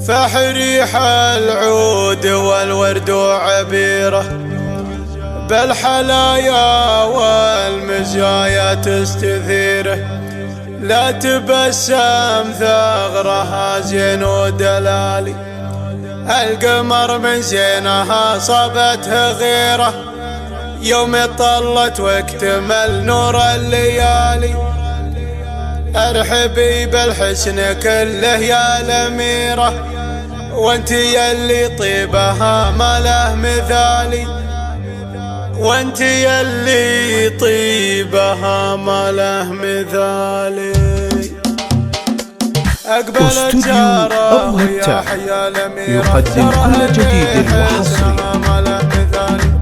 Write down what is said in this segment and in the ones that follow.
فحريح العود والورد وعبيره، بالحلايا والمزايا تستثيره. لا تبسم ثغرها زين ودلالي، القمر من زينها صابته غيره. يوم طلت واكتمل نور الليالي، ارحبي بالحسن كله يا الاميره، وانت يلي طيبها ما له مثالي، وانت يلي طيبها ما له مثالي. أقبلت جاره يا حيا الأميرة، يقدم كل جديد وحصري.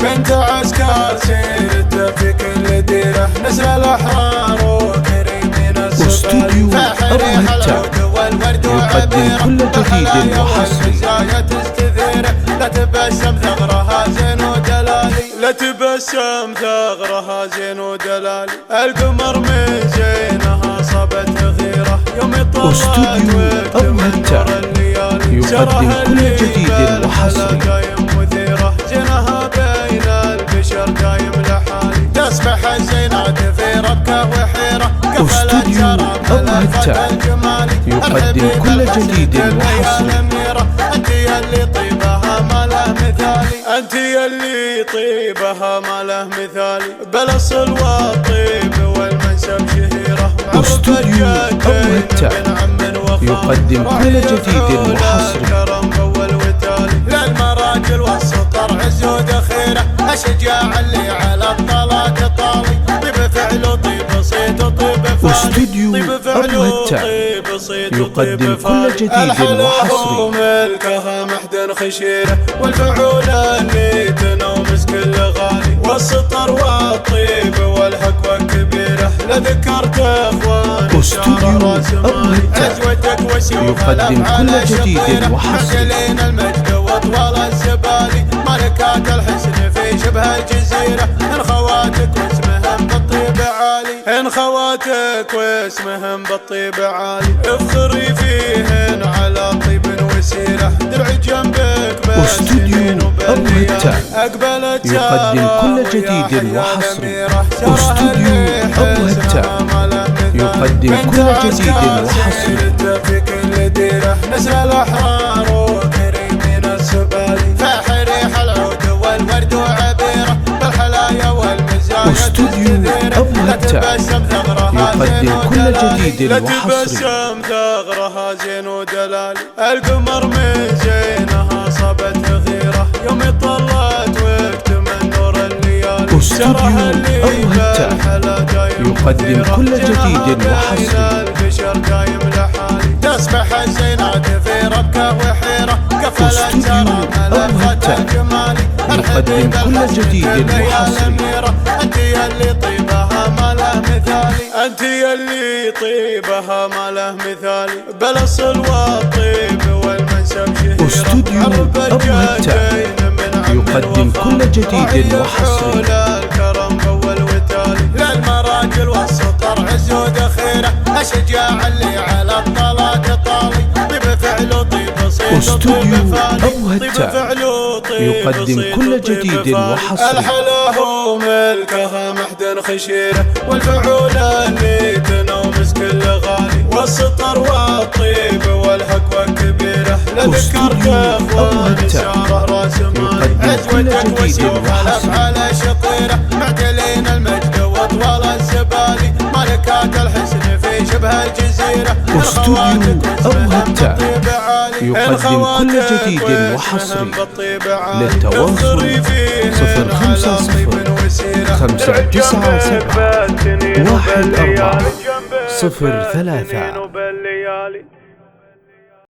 بنت عسكر سيرته في كل ديره، نسل الأحرار وكريمين السبل. فحريح العود والورد يقدم كل جديد وحصري. لا تبسم ثغرها زين ودلالي، لا تبسم ثغرها زين ودلالي. القمر من زينها صابته غيره، يوم استوديو أبو هتة يقدم كل جديد وحصري. زينها بين البشر دايم لحالي، تسبح الزينات في ربكه وحيره. استوديو أبو هتة يقدم كل جديد وحصري. انت يلي طيبها ما له مثالي، انت يلي طيبها ما له مثالي. بالاصل والطيب والمنسب شهيره. استوديو أبو هتة يقدم كل جديد وحصري. للمراجل والسطر عز ودخيره، الشجاع اللي على الطلاق طالي. طيب فعله طيب صيت وطيب فعلي، استوديو أبو هتة يقدم كل جديد وحصري. ملكها محدن خشيره، والفعول اللي تنومس كل غالي. والسطر والطيب والحقوة كبيره، لذكرت اخوان استوديو أبو هتة يقدم كل جديد وحصري. المجد واطوال الزبالي، ملكات الحسن في شبه الجزيره. ان خواتك واسمهم بالطيب عالي، ان خواتك واسمهم بالطيب عالي. افخري فيهن على طيب وسيره، درع جنبك استوديو أبو هتة اقبلت يقدم كل جديد وحصري. استوديو أبو هتة يقدم كل جديد وحصري. في كل ديره، نسل الأحرار وكريمين السبل. فحريح العود والورد وعبيره، بالحلايا والمزايا استوديو أبو هتة يقدم كل جديد وحصري. لا تبسم ثغرها زين ودلالي، القمر من زينها صابته غيره. يوم طلت واكتمل نور الليالي، استوديو أبو هتة يقدم كل جديد وحصري. البشر دايم لحالي، تسبح الزينات في ربكه وحيره. استوديو أبو هتة يقدم كل جديد وحصري. انت يلي طيبها ما له مثالي، انت يلي طيبها ما له مثالي. بالاصل والطيب والمنسب شهيره. استوديو أبو هتة يقدم كل جديد وحصري. الكرم اول وتالي، للمراجل والسطر عز ودخيره. الشجاع اللي على الطلاق طالي، طيب فعله طيب صيت. استوديو أبو هتة يقدم كل جديد وحصري. الحلاه ملكها محدن خشيره، والفعول اللي تنومس كل غالي. والسطر والطيب والحقوة كبيره، لذكرت اخوان ساره راس مالي. عزوتك وسيوف على شطيره، معتلين المجد واطوال الزبالي. ملكات الحسن في شبه الجزيره. استوديو أبو هتة يقدم كل جديد وحصري. للتواصل 050 597 14 03.